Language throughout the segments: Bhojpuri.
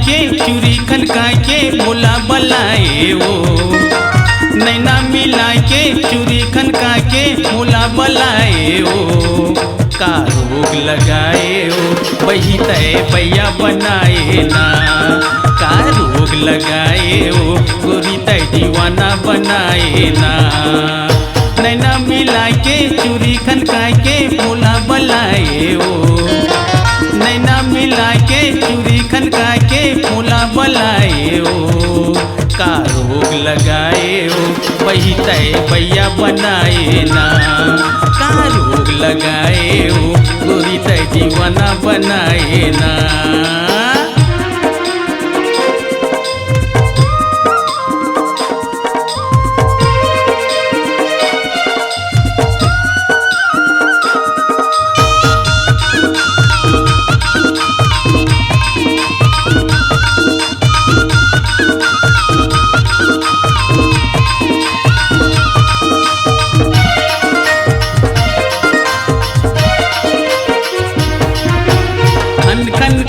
के चूरी खनका के बोला बलाए ओ, नैना मिला के चूरी खनका के बोला बलाए ओ, का रोग लगाए ओ वही तय पैया बनाए ना, का रोग लगाए ओ गोरी तय दीवाना बनाए ना। नैना मिला के चूरी खनका के बोला बलाए ओ, नैना मिला के चूरी खनका के बोला बलाए ओ, का रोग लगाए ओ वही तय पैया बनाए ना, का रोग लगाए ओ गोरी तय दीवाना बनाए ना।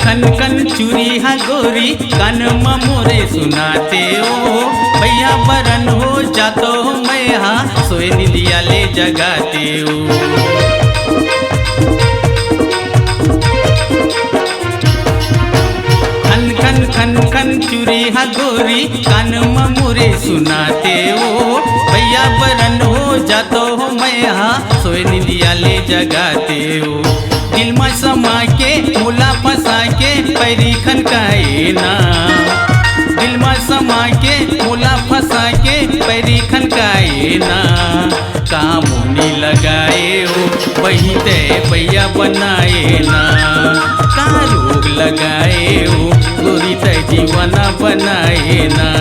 खन खन चूरी हा गोरी कान मोरे सुनाते ओ, भैया बरन हो जातो मैं हाँ सोए निंदिया ले जगाते ओ। खन खन खन खन चूरी हा गोरी कान मोरे सुनाते ओ, भैया बरन हो जातो मैं हाँ सोए निंदिया ले जगाते ओ। दिल में समा के मुला फंसा के पैरी खनकाए ना, दिल में समा के मुला फंसा के पैरी खनकाए ना, कामुनी लगाए हो वही तय पैया बनाए ना, का रोग लगाए हो गोरी तय दीवाना बनाए ना।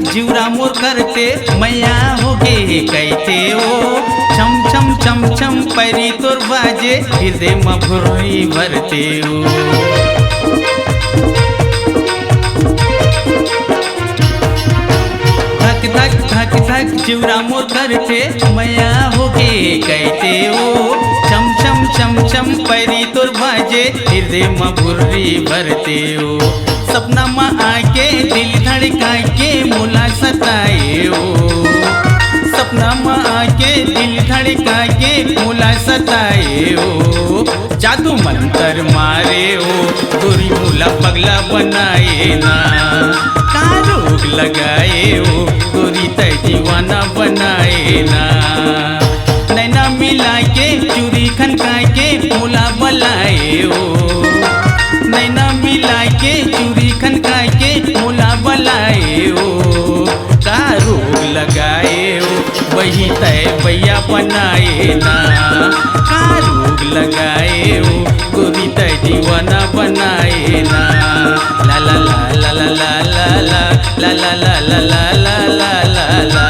जीवरा मोर करते मैया हो गे कहते ओ, छम छम छम छम पैरी तोर बाजे हृदय में भुरई भरते ओ। धक धक धक धक जीवरा मोर करते मैया हो गे कहते ओ, छम छम छम छम पैरी तोर बाजे हृदय में भुरई भरते ओ। सपना में आके दिल धड़का के मोला सताए ओ, सपना में आके दिल धड़का के मोला सताए ओ, जादू मंतर मारे ओ गोरी मोला पगला बनाए ना, का रोग लगाए ओ गोरी तय दीवाना बनाए ना। नैना मिला के चूरी खनका के मोला बलाए ओ, नैना मिला के चूरी खनका के मोला बलाए ओ, का रोग लगाए ओ वही तय भैया बनाए ना, का रोग लगाए ओ गोरी तय दीवाना बनाए ना। ला ला ला ला ला ला ला ला ला ला ला ला ला ला ला ला।